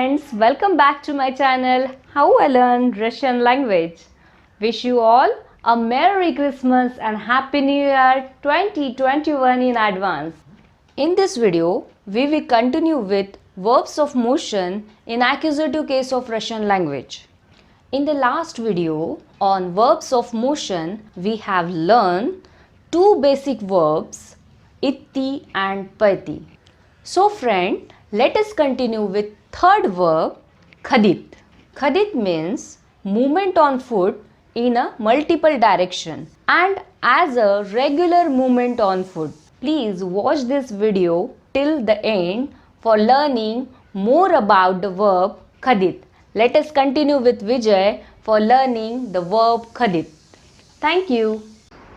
friends, welcome back to my channel How I Learn Russian Language. Wish you all a Merry Christmas and Happy New Year 2021 in advance. In this video, we will continue with verbs of motion in accusative case of Russian language. In the last video on verbs of motion, we have learned two basic verbs, itti and paiti. So friend, let us continue with third verb, khadit. Khadit means movement on foot in a multiple direction and as a regular movement on foot. Please watch this video till the end for learning more about the verb khadit. Let us continue with Vijay for learning the verb khadit. Thank you.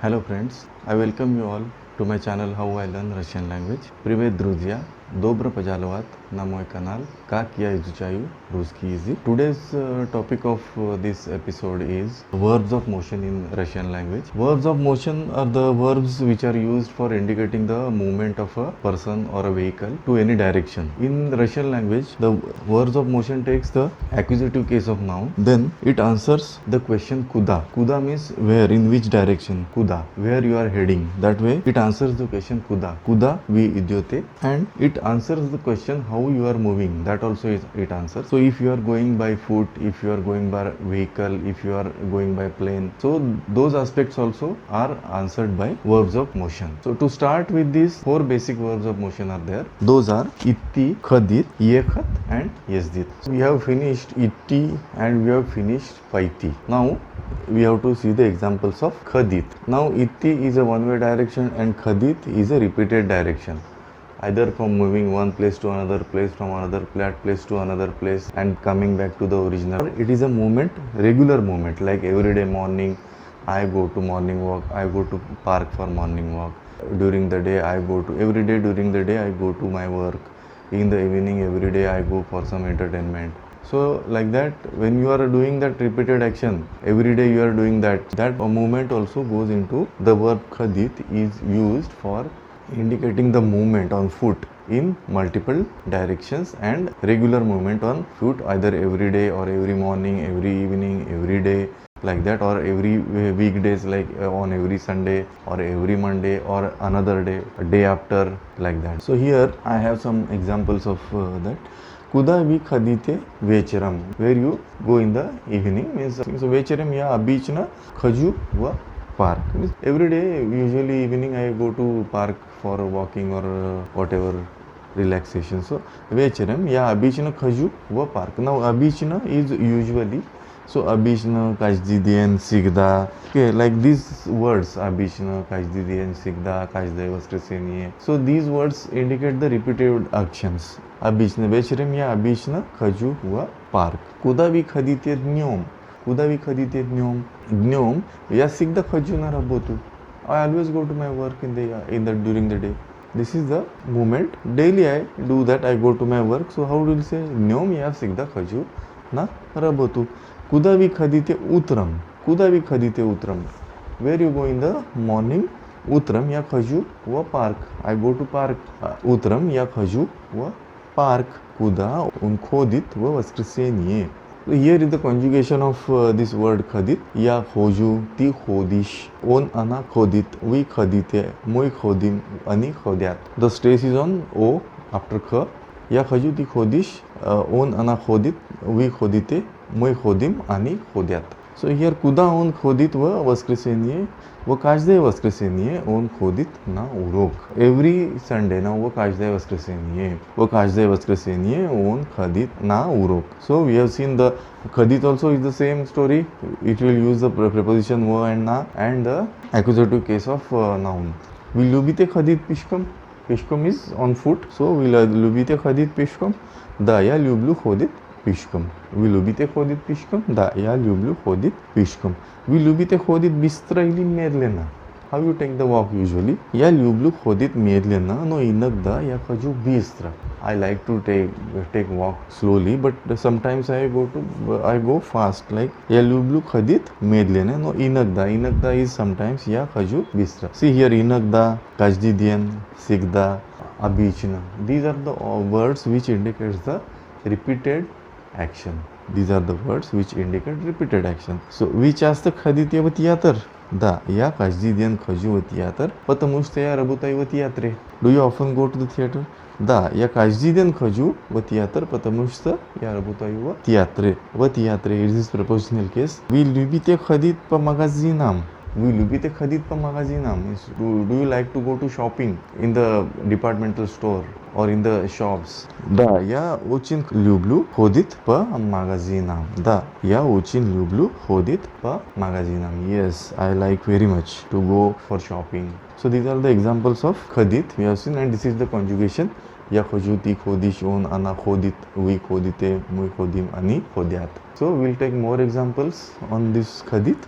Hello friends, I welcome you all to my channel How I Learn Russian Language. Привет, друзья! Добро пожаловать на мой канал Как я изучаю русский язык. Today's topic of this episode is verbs of motion in Russian language. Verbs of motion are the verbs which are used for indicating the movement of a person or a vehicle to any direction. In Russian language, the verbs of motion takes the accusative case of noun. Then it answers the question kuda. Kuda means where, in which direction. Kuda, where you are heading. That way it answers the question kuda. Kuda vi idyote, and it answers the question how you are moving. That also is it answers. So if you are going by foot, if you are going by vehicle, if you are going by plane, so those aspects also are answered by verbs of motion. So to start with, these four basic verbs of motion are there. Those are itti, khadit, yekhat and yezdit. We have finished itti and we have finished paiti. Now we have to see the examples of khadit. Now itti is a one-way direction and khadit is a repeated direction, either from moving one place to another place, from another place to another place and coming back to the original. It is a movement, regular movement, like everyday morning I go to morning walk, I go to park for morning walk. During the day I go to, every day during the day I go to my work. In the evening every day I go for some entertainment. So like that, when you are doing that repeated action, every day you are doing that movement also goes into the verb khadit is used for indicating the movement on foot in multiple directions and regular movement on foot either every day or every morning, every evening, every day, like that, or every weekdays, like on every Sunday or every Monday or another day, a day after, like that. So here I have some examples of that. Kuda vi khadite vecheram, where you go in the evening, means so vecheram ya abichna khaju va park, means every day usually evening I go to park for walking or whatever relaxation. So vecheram ya abichna khaju va park. Now abichna is usually, so abichna, kajdidian, sigda, okay, like these words abichna, kajdidian, sigda, kajdai voskresenie. So these words indicate the repeated actions. Abichna vecheram ya abichna khaju va park. Kuda vi khadite dnyom. Kuda vi khadite dnyom. Dnyom ya sigda khaju na rabotu. I always go to my work in the during the day. This is the movement. Daily I do that. I go to my work. So how do you say dnyom ya sigda khaju na rabotu? Kuda vi khadite utram. Kuda vi khadite utram. Where you go in the morning? Utram ya khaju va park. I go to park. Utram ya khaju va park. Kuda un khodit va voskresenie. Here is the conjugation of this word khadit. Ya khoju, ti khodish, on ana khodit, vi khadite, moi khodim, ani khodyat. The stress is on o after kh. Ya khaju, ti khodish, on ana khodit, vi khodite, moi khodim, ani khodyat. So here kuda on khodit va voskresenie, va kajdai voskresenie, on khodit na urok. Every Sunday now va kajdai voskresenie, on khadit na urok. So we have seen the khadit also is the same story. It will use the preposition va and na and the accusative case of noun. Vi ljubite khadit pishkom. Pishkom is on foot. So vi ljubite khadit pishkom. Da ya ljublu khodit pishkom. Vi ljubite khodit pishkom. Da ya ljublu khodit pishkom. Vi ljubite khodit bistra ili medlena. How you take the walk usually? Ya ljublu khodit medlena. No inagda ya khaju bistra. I like to take walk slowly, but sometimes I go fast. Like ya ljublu khodit medlena. No inagda. Inagda is sometimes ya khaju bistra. See here inagda, kajdidian, sigda, abichna. These are the words which indicates the repeated action. These are the words which indicate repeated action. So which as the khadit ya tiyatar? Da ya kajdidian khaju tiyatar patamushta ya rabutai tiyatre. Do you often go to the theater? Da ya kajdidian khaju tiyatar patamushta ya rabutai tiyatre. Tiyatre is this prepositional case. We любите ходить по магазинам. We любите ходить по магазинам. Do you like to go to shopping in the departmental store or in the shops? Да, я очень люблю ходить по магазинам. Да, я очень люблю ходить по магазинам. Yes, I like very much to go for shopping. So these are the examples of ходить we have seen, and this is the conjugation. Я хожу, ты ходишь, он, она ходит, вы ходите, мы ходим, они ходят. So we'll take more examples on this ходить.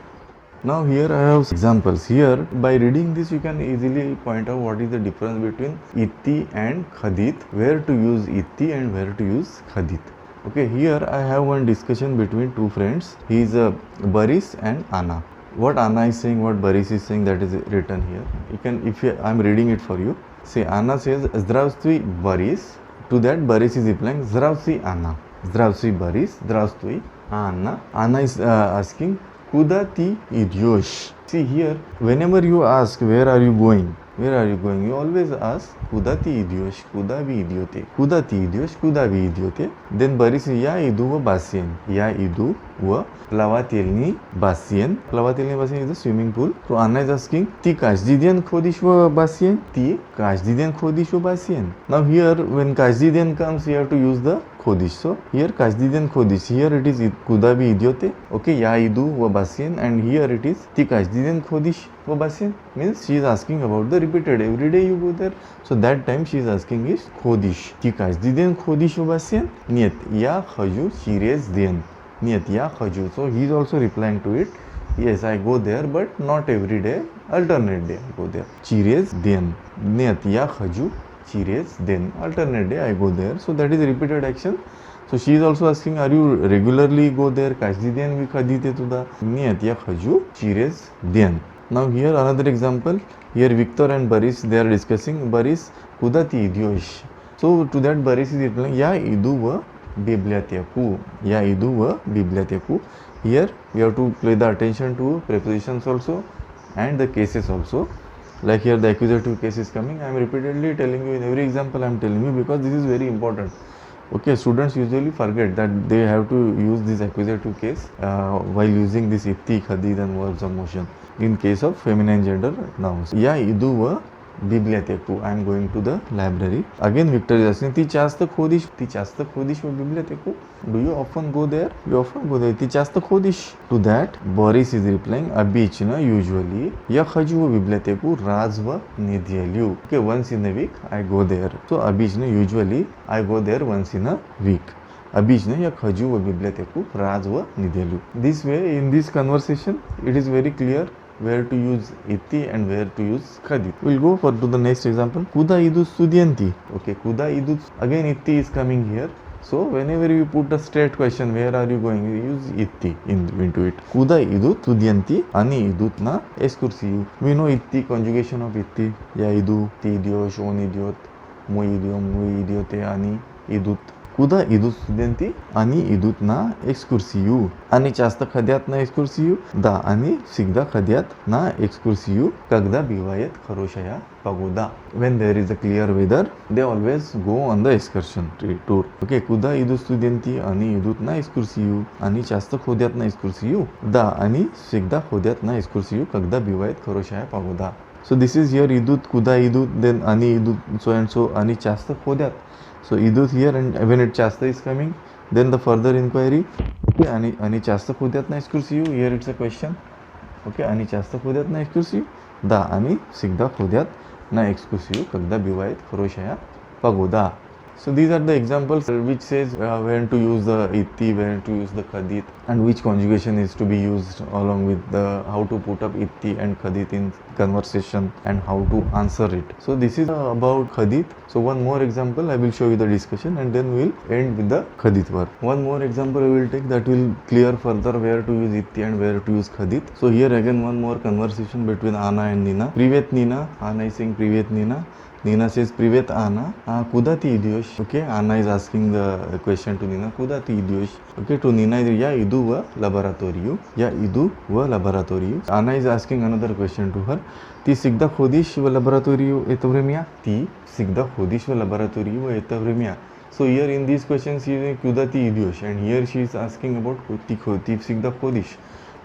Now here I have examples. Here by reading this you can easily point out what is the difference between itti and khadit, where to use itti and where to use khadit. Okay, here I have one discussion between two friends. He is Boris and Anna. What Anna is saying, what Boris is saying, that is written here. You can, if I am reading it for you. See, Anna says Zdravstvuy Boris. To that Boris is replying Zdravstvuy Anna. Zdravstvuy Boris, Zdravstvuy Anna. Anna is asking Kuda ti idyosh. See here, whenever you ask where are you going, you always ask Kuda ti idyosh, kuda vi idiote. Kuda ti idyosh, kuda vi idiote. Then Boris ya idu wa basien. Ya idu wa plavatelni basien. Plavatelni basien is a swimming pool. So Anna is asking, ti kajdidian khodish wa basien? Ti kajdidian khodish wa basien. Now here when kajdidian comes, you have to use the khodish. So here kajdidian khodish. Here it is kuda vi idiote. Okay, ya idu wa basien, and here it is ti kajdidian khodish wa basien. Means she is asking about the repeated. Every day you go there. So that time she is asking is khodish. Ti kajdidian khodish wa basien? Niet ya khaju chirez den. Niet ya khaju. So he is also replying to it. Yes, I go there, but not every day. Alternate day I go there. Chirez den. Niet ya khaju chirez den. Alternate day I go there. So that is repeated action. So she is also asking, are you regularly go there? Kajdidian vi khadite tuda. Niet ya khaju chirez den. Now here another example. Here Victor and Boris, they are discussing. Boris, kuda ti idyosh. So to that Boris is replying, ya idu wa biblioteku. Ya idu wa biblioteku. Here we have to pay the attention to prepositions also and the cases also. Like here the accusative case is coming. I am repeatedly telling you in every example I am telling you because this is very important. Okay, students usually forget that they have to use this accusative case while using this itti, khadid and verbs of motion in case of feminine gender nouns. Ya idu wa biblioteku. I am going to the library. Again Victor is asking, ti chasta khodish wa biblioteku. Do you often go there? You often go there. Ti chasta khodish. To that Boris is replying, Abichna usually ya khaju wa biblioteku raz va nedyelyu. Okay, once in a week I go there. So Abichna usually I go there once in a week. Abhijna ya khaju wa biblioteku raz va nedyelyu. This way in this conversation it is very clear where to use itti and where to use khadit. We'll go for to the next example. Kuda idu studyanti. Okay, kuda idu. Again itti is coming here. So whenever you put a straight question, where are you going, you use itti into it. Kuda idu studyanti ani idut na excursiu. We know itti, conjugation of itti. Ya idu, ti idios, on idiot, mu idiom, mu idiote, ani idut. Kuda idut studenti ani idut na excursiu. Ani часто ходят на экскурсию? Да, они всегда ходят на экскурсию, когда бывает хорошая погода. When there is a clear weather, they always go on the excursion tour. Okay, куда идут студенты? Они идут на экскурсию. Они часто ходят на экскурсию? Да, они всегда ходят на экскурсию, когда бывает хорошая погода. So this is here idut, kuda idut, then ani idut, so and so, ani часто ходят. So idut here, and when it chasta is coming, then the further inquiry. Okay, ani chasta ходят на экскурсию. Here it's a question. Okay, ani chasta ходят на экскурсию. Да, они всегда ходят на экскурсию, когда бывает хорошая погода. So these are the examples which says when to use the itti, when to use the khadit, and which conjugation is to be used, along with the how to put up itti and khadit in conversation and how to answer it. So this is about khadit. So one more example I will show you the discussion, and then we will end with the khadit verb. One more example I will take that will clear further where to use itti and where to use khadit. So here again one more conversation between Anna and Nina. Privet Nina. Anna is saying Privet Nina. Nina says, Privet Anna, kuda ti idiosh. Okay, Anna is asking the question to Nina, kuda ti idiosh. Okay, to Nina, ya idu wa laboratoriu. Ya idu wa laboratoriu. Anna is asking another question to her. Ti sigda khodish wa laboratoriu etovremia. Ti sigda khodish wa laboratoriu etovremia. So here in these questions, she is kuda ti idiosh, and here she is asking about ti sigda khodish.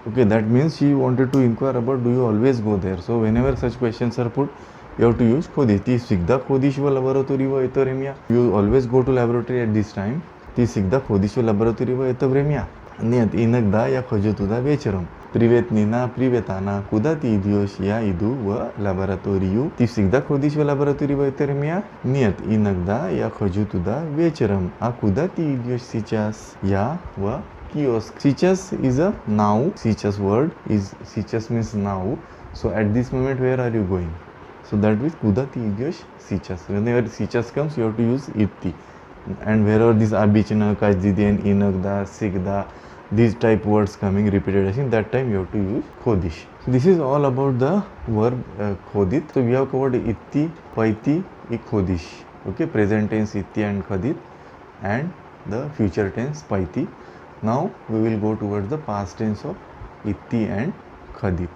Okay, that means she wanted to inquire about, do you always go there? So whenever such questions are put, you have to use khodish. Ti sigda khodish wa laboratory wa etovremia. You always go to laboratory at this time. Ti sigda khodish wa laboratory wa etovremia. Нет, иногда я хожу туда вечером. Привет, Нина, привет, Анна. Куда ты идешь? Я иду в лабораторию. Ты всегда ходишь в лабораторию в etovremia? Нет, иногда я хожу туда вечером. А куда ты идешь сейчас? Я в kiosk. Сейчас is a now. Сейчас word is сейчас means now. So at this moment, where are you going? So that means kuda ti idешь сейчас. Whenever сейчас comes, you have to use itti. And wherever this abhichana, kajdiden, inagda, sigda, these type words coming repeated, I think that time you have to use khodish. So this is all about the verb khodit. So we have covered itti, paiti, khodish. Okay, present tense itti and khadit, and the future tense paiti. Now we will go towards the past tense of itti and khadit.